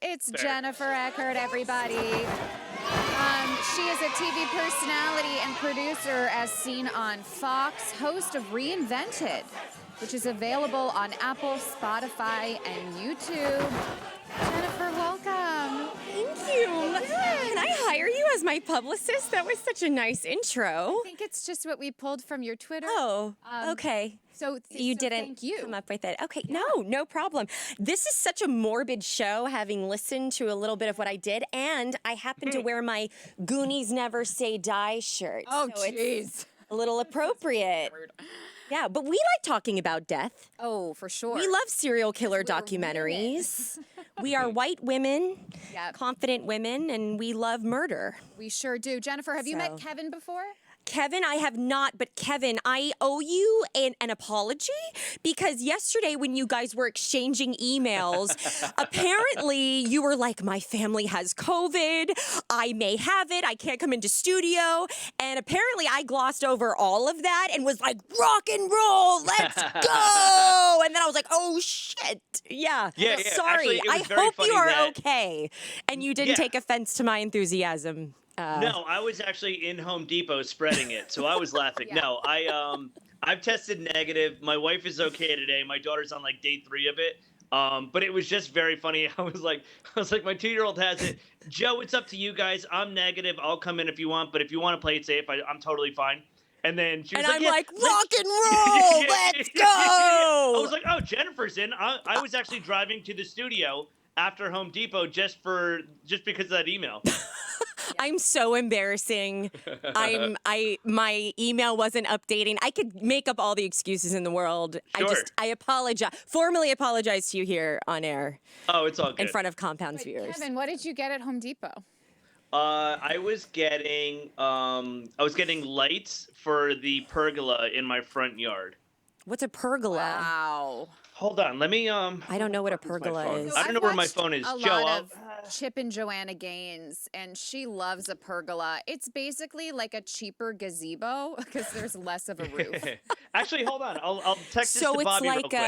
It's Fair. Jennifer Eckhart, everybody. She is a TV personality and producer as seen on Fox, host of Reinvented, which is available on Apple, Spotify, and YouTube. Jennifer, welcome. Thank you. Can I hire you as my publicist? That was such a nice intro. I think it's just what we pulled from your Twitter. Oh, okay. So You didn't thank you. come up with it. Okay, no problem. This is such a morbid show, having listened to a little bit of what I did, and I happen to wear my Goonies Never Say Die shirt. Oh, so jeez. it's a little appropriate. Yeah, but we like talking about death. Oh, for sure. We love serial killer We're documentaries. We are white women, Yep. confident women, and we love murder. We sure do. Jennifer, have you met So- Kevin before? Kevin, I have not, but Kevin, I owe you an apology because yesterday when you guys were exchanging emails, apparently you were like, my family has COVID, I may have it, I can't come into studio, and apparently I glossed over all of that and was like, rock and roll, let's go! And then I was like, oh shit, yeah. Sorry, Actually, it was I very hope funny you are that- okay, and you didn't Yeah. take offense to my enthusiasm. No, I was actually in Home Depot spreading it, so I was laughing. Yeah. No, I've tested negative. My wife is okay today. My daughter's on like day 3 of it. But it was just very funny. I was like, my 2-year-old has it. Joe, it's up to you guys. I'm negative. I'll come in if you want, but if you want to play it safe, I'm totally fine. And then she was And like, I'm yeah, like, rock and roll, let's go! I was like, oh, Jennifer's in. I was actually driving to the studio after Home Depot just because of that email. I'm so embarrassing. My email wasn't updating. I could make up all the excuses in the world. Sure. I apologize. Formally apologize to you here on air Oh, it's all good. in front of Compound's Wait, viewers. Kevin, what did you get at Home Depot? I was getting lights for the pergola in my front yard. What's a pergola? Wow. Hold on, let me I don't know what a pergola phone? is. I don't know where my phone is. A Joe, lot of Chip and Joanna Gaines, and she loves a pergola. It's basically like a cheaper gazebo because there's less of a roof. Actually, hold on. I'll text this So to it's Bobby real like quick.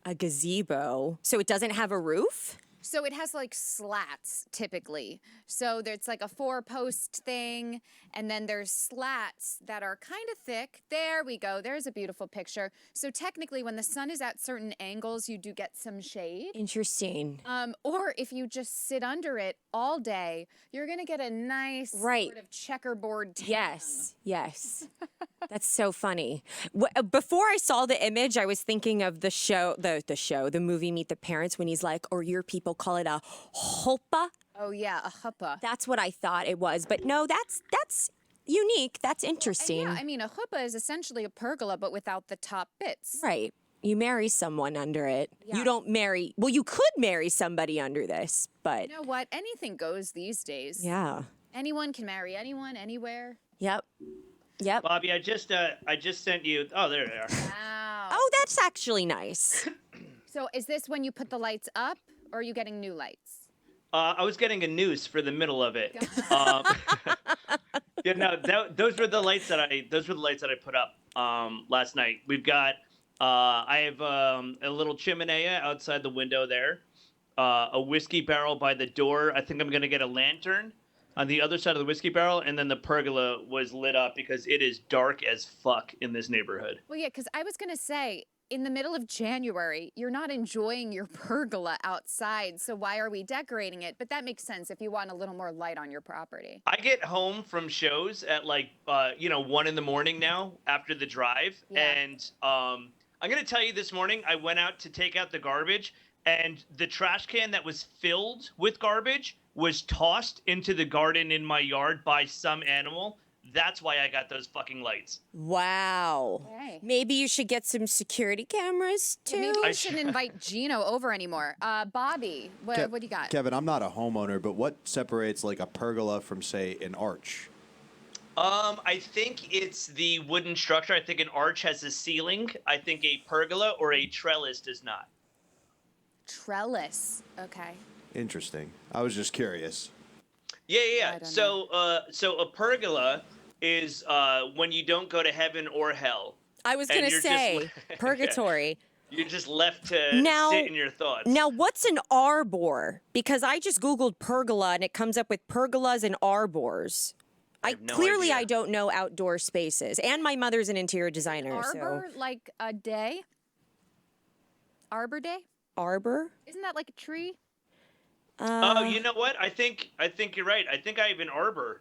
a gazebo. So it doesn't have a roof? So it has like slats typically. So there's like a 4-post thing, and then there's slats that are kind of thick. There we go. There's a beautiful picture. So technically, when the sun is at certain angles, you do get some shade. Interesting. Or if you just sit under it all day, you're gonna get a nice Right. sort of checkerboard tan. Yes. That's so funny. Before I saw the image, I was thinking of the show, the movie Meet the Parents, when he's like, or your people call it a chuppah. Oh yeah, a chuppah. That's what I thought it was. But no, that's unique. That's interesting. Yeah, I mean, a chuppah is essentially a pergola, but without the top bits. Right. You marry someone under it. Yeah. You don't marry, well, you could marry somebody under this, but You know what? Anything goes these days. yeah. Anyone can marry anyone, anywhere. Yep. Bobby, I just sent you. Oh, there they are. Wow. Oh, that's actually nice. So is this when you put the lights up, or are you getting new lights? I was getting a noose for the middle of it. Yeah, no, those were the lights that I put up last night. We've got I have a little chimenea outside the window there, a whiskey barrel by the door. I think I'm gonna get a lantern on the other side of the whiskey barrel, and then the pergola was lit up because it is dark as fuck in this neighborhood. Well, yeah, because I was going to say, in the middle of January, you're not enjoying your pergola outside, so why are we decorating it? But that makes sense if you want a little more light on your property. I get home from shows at like 1 in the morning now after the drive, Yeah. and I'm gonna tell you this morning I went out to take out the garbage, and the trash can that was filled with garbage was tossed into the garden in my yard by some animal. That's why I got those fucking lights. Wow. Okay. Maybe you should get some security cameras too. Maybe you shouldn't invite Gino over anymore. Bobby, what do you got? Kevin, I'm not a homeowner, but what separates like a pergola from, say, an arch? I think it's the wooden structure. I think an arch has a ceiling. I think a pergola or a trellis does not. Trellis. Okay. Interesting. I was just curious. Yeah. I don't So a pergola is when you don't go to heaven or hell. I was And gonna you're just say li- purgatory. You're just left to Now- sit in your thoughts. Now, what's an arbor? Because I just Googled pergola and it comes up with pergolas and arbors. I have no Clearly, idea. I don't know outdoor spaces. And my mother's an interior designer. Arbor, like a day? Arbor Day? Arbor? Isn't that like a tree? Oh, you know what? I think you're right. I think I have an arbor.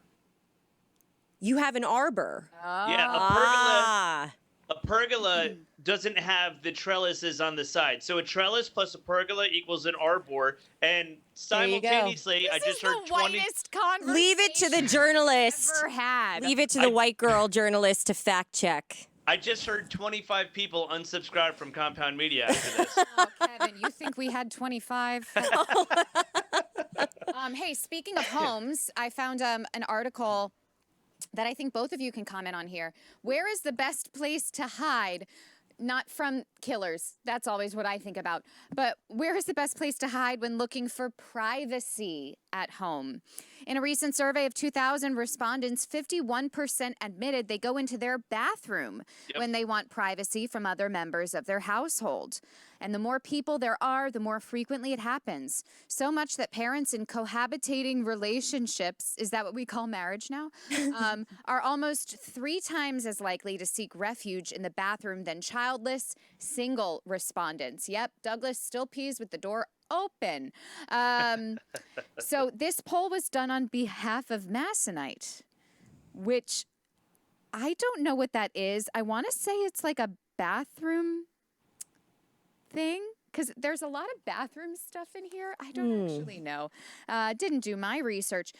You have an arbor. Yeah, Ah. a pergola doesn't have the trellises on the side. So a trellis plus a pergola equals an arbor. And you go. simultaneously, I This just is heard the 20. whitest conversation Leave it to the journalist. ever had. Leave it to the white girl journalist to fact check. I just heard 25 people unsubscribe from Compound Media after this. Oh, Kevin, you think we had 25? Hey, speaking of homes, I found an article that I think both of you can comment on here. Where is the best place to hide? Not from killers. That's always what I think about. But where is the best place to hide when looking for privacy at home? In a recent survey of 2,000 respondents, 51% admitted they go into their bathroom when they want privacy from other members of their household. And the more people there are, the more frequently it happens. So much that parents in cohabitating relationships, is that what we call marriage now? Are almost 3 times as likely to seek refuge in the bathroom than childless, single respondents. Yep, Douglas still pees with the door open. So this poll was done on behalf of Masonite, which I don't know what that is. I want to say it's like a bathroom thing, because there's a lot of bathroom stuff in here. I don't actually know. Didn't do my research.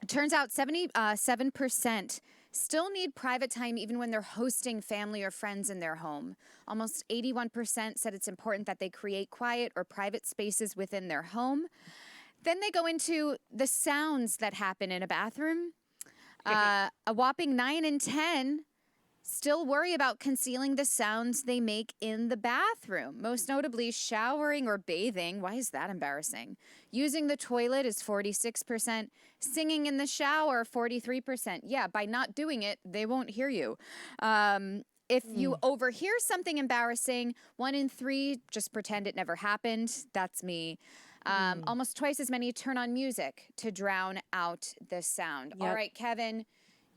It turns out 77% still need private time even when they're hosting family or friends in their home. Almost 81% said it's important that they create quiet or private spaces within their home. Then they go into the sounds that happen in a bathroom. A whopping 9 in 10 still worry about concealing the sounds they make in the bathroom, most notably showering or bathing. Why is that embarrassing? Using the toilet is 46%. Singing in the shower, 43%. Yeah, by not doing it, they won't hear you. If you overhear something embarrassing, 1 in 3 just pretend it never happened. That's me. Almost twice as many turn on music to drown out the sound. Yep. All right, Kevin.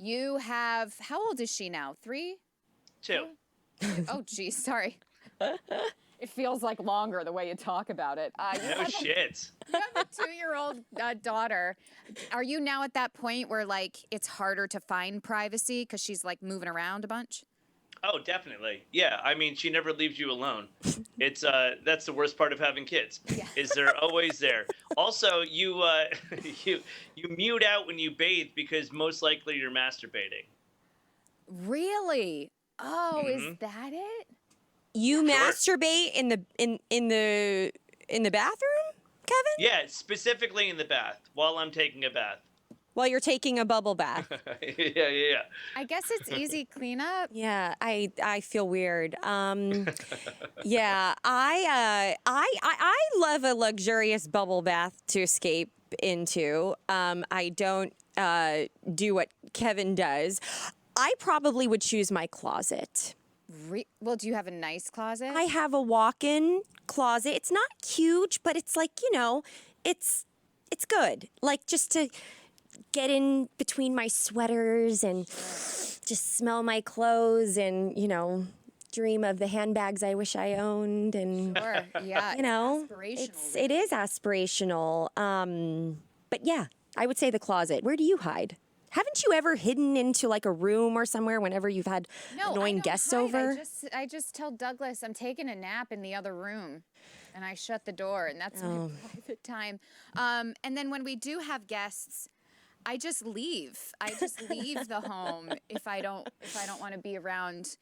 You have, how old is she now? 3? 2. Oh, geez, sorry. It feels like longer the way you talk about it. No shit. You have a 2-year-old daughter. Are you now at that point where, like, it's harder to find privacy because she's, like, moving around a bunch? Oh, definitely. Yeah, I mean, she never leaves you alone. It's that's the worst part of having kids. Is they're always there. Also, you you mute out when you bathe because most likely you're masturbating. Really? Oh, is that it? You masturbate in the bathroom, Kevin? Yeah, specifically in the bath while I'm taking a bath. While you're taking a bubble bath. Yeah. I guess it's easy cleanup. Yeah, I feel weird. Yeah, I love a luxurious bubble bath to escape into. I don't do what Kevin does. I probably would choose my closet. Well, do you have a nice closet? I have a walk-in closet. It's not huge, but it's like, it's good. Like just to get in between my sweaters and just smell my clothes and, dream of the handbags I wish I owned and Sure, yeah. it is aspirational. But yeah, I would say the closet. Where do you hide? Haven't you ever hidden into like a room or somewhere whenever you've had annoying guests over? I just tell Douglas I'm taking a nap in the other room, and I shut the door, and that's my private time. And then when we do have guests, I just leave. I just leave the home if I don't want to be around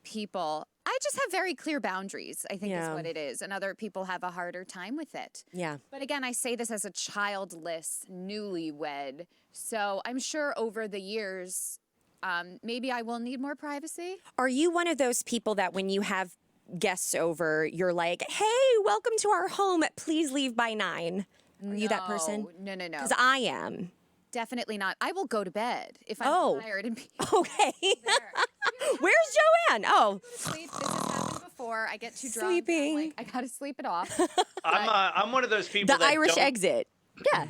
people. I just have very clear boundaries, I think is what it is. And other people have a harder time with it. Yeah. But again, I say this as a childless newlywed. So I'm sure over the years, maybe I will need more privacy. Are you one of those people that when you have guests over, you're like, hey, welcome to our home. Please leave by 9. Are you that person? No. Because I am. Definitely not. I will go to bed if I'm tired and be Okay. there. Where's Joanne? Oh. Sleep. This has happened before. before I get too drunk. Sleeping. I'm like, I gotta sleep it off. I'm one of those people The that Irish don't, exit. Yeah.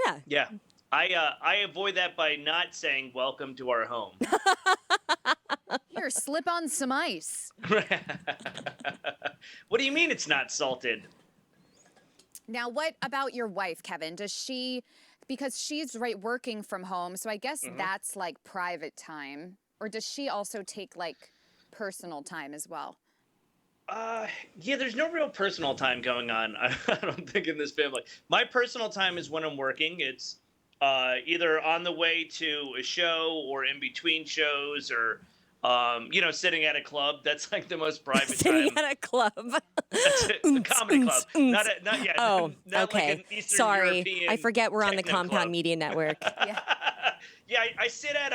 Yeah. Yeah. I avoid that by not saying welcome to our home. Here, slip on some ice. What do you mean it's not salted? Now, what about your wife, Kevin? Does she, because she's working from home, so I guess that's like private time, or does she also take like personal time as well? Yeah, there's no real personal time going on. I don't think in this family. My personal time is when I'm working. It's either on the way to a show or in between shows or sitting at a club. That's like the most private Sitting time. at a club. That's it. A comedy club. Not yet. Oh, not okay. like an Eastern Sorry. European I forget we're on the techno Compound club. Media Network. Yeah. Yeah, I sit at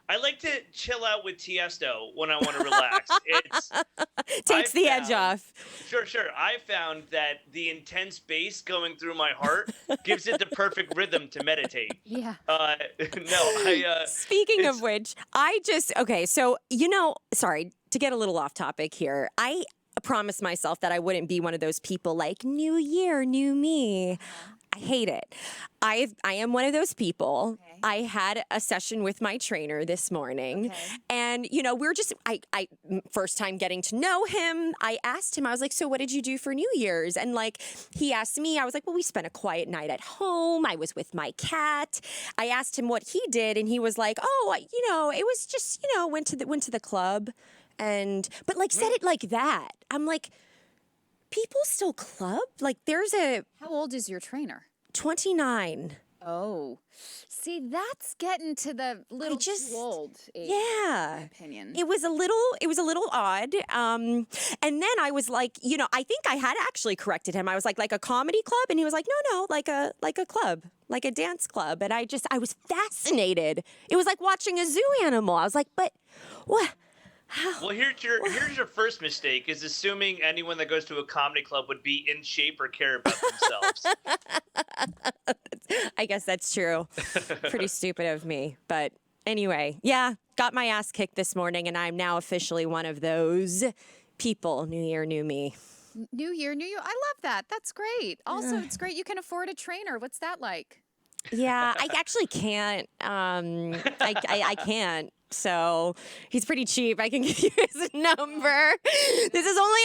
I like to chill out with Tiesto when I want to relax. Takes the edge off. Sure. I found that the intense bass going through my heart gives it the perfect rhythm to meditate. Yeah. Speaking of which, so, sorry, to get a little off topic here, I promised myself that I wouldn't be one of those people like, new year, new me. I hate it. I am one of those people. Okay. I had a session with my trainer this morning, and we're just I first time getting to know him. I asked him, I was like, so what did you do for New Year's? And like he asked me, I was like, well, we spent a quiet night at home. I was with my cat. I asked him what he did, and he was like, oh, it was just went to the club, but like said it like that. I'm like, people still club? Like there's How old is your trainer? 29. Oh, see, that's getting to the little too old age, in Yeah. my opinion. It was a little odd. And then I was like, I think I had actually corrected him. I was like a comedy club, and he was like, no, like a club, like a dance club. And I was fascinated. It was like watching a zoo animal. I was like, but what? How? Well, here's your first mistake: is assuming anyone that goes to a comedy club would be in shape or care about themselves. I guess that's true. Pretty stupid of me. But anyway, yeah, got my ass kicked this morning, and I'm now officially one of those people. New year, new me. New year, new you. I love that. That's great. Also, it's great you can afford a trainer. What's that like? Yeah, I actually can't. I can't. So he's pretty cheap. I can give you his number. This is only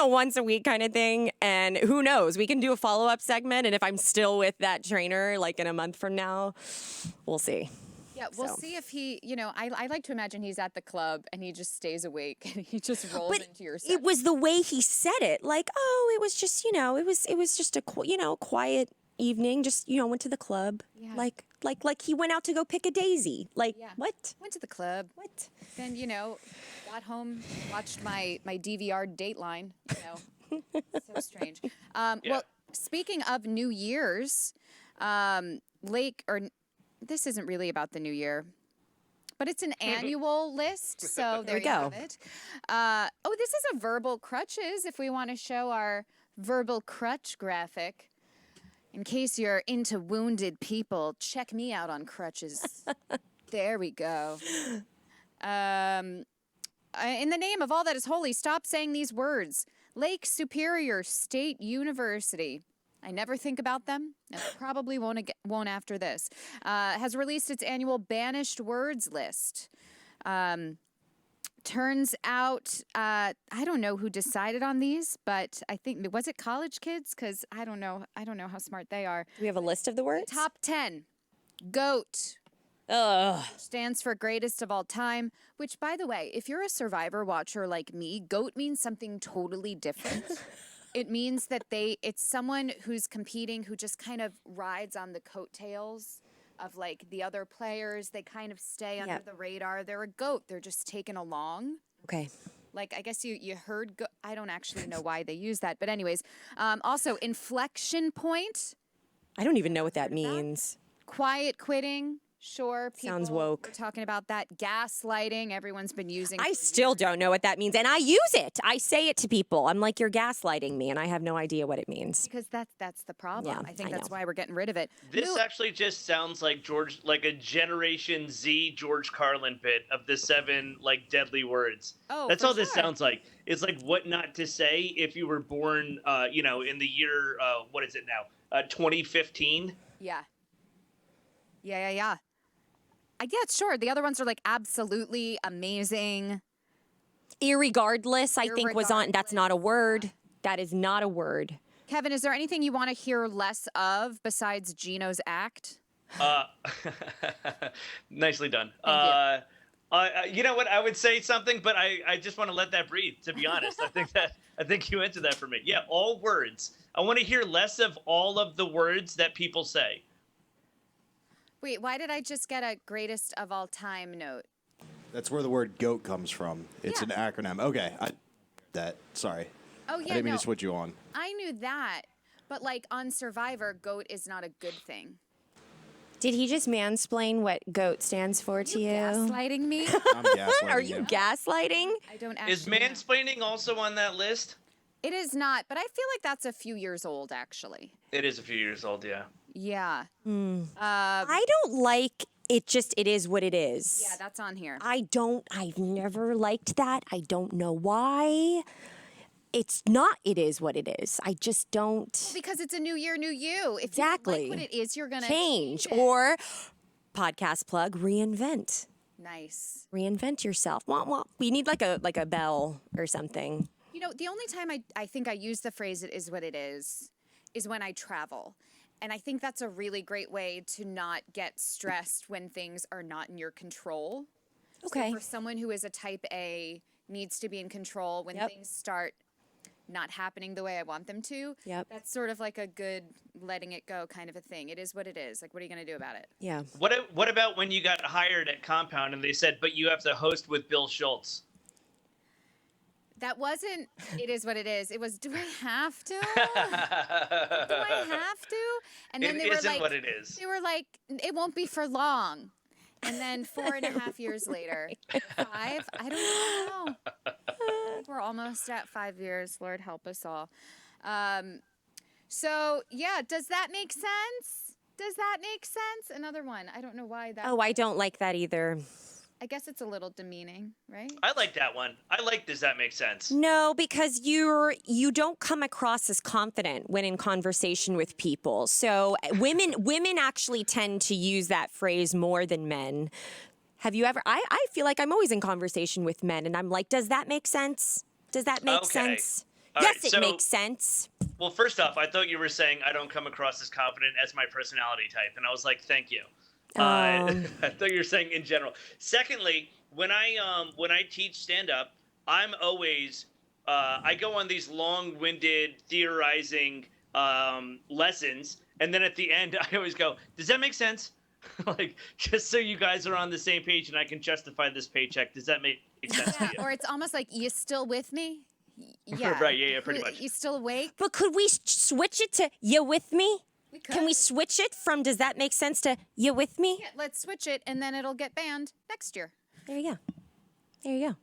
a once a week kind of thing. And who knows? We can do a follow-up segment. And if I'm still with that trainer, like in a month from now, we'll see. Yeah, we'll see if he, I like to imagine he's at the club and he just stays awake and he just rolls into your set. It was the way he said it. Like, oh, it was just, it was just a, quiet evening. Just, went to the club. Yeah. Like he went out to go pick a daisy. Like, what? Went to the club. What? Then, got home, watched my DVR Dateline, So strange. Well, speaking of New Year's, this isn't really about the new year, but it's an annual list. So there you have it. This is a verbal crutches. If we want to show our verbal crutch graphic. In case you're into wounded people, check me out on crutches. There we go. In the name of all that is holy, stop saying these words. Lake Superior State University. I never think about them, and I probably won't after this. Has released its annual banished words list. Turns out, I don't know who decided on these, but I think, was it college kids? Because I don't know how smart they are. Do we have a list of the words? Top 10. GOAT. Ugh. Stands for greatest of all time, which, by the way, if you're a Survivor watcher like me, GOAT means something totally different. It means that it's someone who's competing who just kind of rides on the coattails of like the other players. They kind of stay under the radar. They're a GOAT. They're just taken along. Okay. Like, I guess you heard, I don't actually know why they use that. But anyways, also inflection point. I don't even know what that means. Quiet quitting. Sure, people Sounds woke. We're talking about that gaslighting everyone's been using. I still don't know what that means, and I use it. I say it to people. I'm like, you're gaslighting me, and I have no idea what it means. Because that's the problem. Yeah, I think I that's know. why we're getting rid of it. This actually just sounds like like a Generation Z George Carlin bit of the 7 like deadly words. Oh, That's for all this sure. sounds like. It's like what not to say if you were born, in the year what is it now? 2015. Yeah. Yeah. Yeah, sure. The other ones are like absolutely amazing. Irregardless, I think was on. That's not a word. That is not a word. Kevin, is there anything you want to hear less of besides Gino's act? Nicely done. Thank You know what? I would say something, but I just want to let that breathe. To be honest, I think you answered that for me. Yeah, all words. I want to hear less of all of the words that people say. Wait, why did I just get a greatest of all time note? That's where the word goat comes from. It's Yeah. an acronym. Okay. Sorry. Oh, I yeah, didn't mean no. to switch you on. I knew that. But like on Survivor, GOAT is not a good thing. Did he just mansplain what GOAT stands for to you? Gaslighting me? I'm gaslighting Are you gaslighting? I don't actually Is know. mansplaining also on that list? It is not, but I feel like that's a few years old, actually. It is a few years old, yeah. Yeah. I don't like it. Just it is what it is. Yeah, that's on here. I've never liked that. I don't know why. It's not. It is what it is. I just don't Because it's a new year, new you. If exactly you don't like what it is, you're going to change it. or podcast plug reinvent. Nice. Reinvent yourself. Wah, wah. We need like a bell or something. You know, the only time I think I use the phrase "it is what it is" when I travel. And I think that's a really great way to not get stressed when things are not in your control. Okay. So for someone who is a type A, needs to be in control when Yep. things start not happening the way I want them to. Yep. That's sort of like a good letting it go kind of a thing. It is what it is. Like, what are you going to do about it? Yeah. What about when you got hired at Compound and they said, but you have to host with Bill Schultz? That wasn't, it is what it is. It was, do I have to? Do I have to? And then It they were isn't like, what it is. They were like, it won't be for long. And then 4.5 years later, 5, I don't know. We're almost at 5 years. Lord help us all. So yeah, does that make sense? Does that make sense? Another one. I don't know why that. Oh, I don't like that either. I guess it's a little demeaning, right? I like that one. I like does that make sense? No, because you don't come across as confident when in conversation with people. So women actually tend to use that phrase more than men. Have you ever? I feel like I'm always in conversation with men, and I'm like, does that make sense? Does that make Okay. sense? All Yes, right, it so- makes sense. Well, first off, I thought you were saying I don't come across as confident as my personality type, and I was like, thank you. I thought you were saying in general. Secondly, when I teach stand up, I'm always I go on these long-winded theorizing lessons, and then at the end I always go, "Does that make sense?" Like, just so you guys are on the same page and I can justify this paycheck. Does that make sense to you? Or it's almost like, you still with me? Yeah. Right, yeah, pretty much. You still awake? But could we switch it to "you with me"? We Can we could. switch it from "does that make sense" to "you with me"? Yeah, let's switch it, and then it'll get banned next year. There you go. There you go.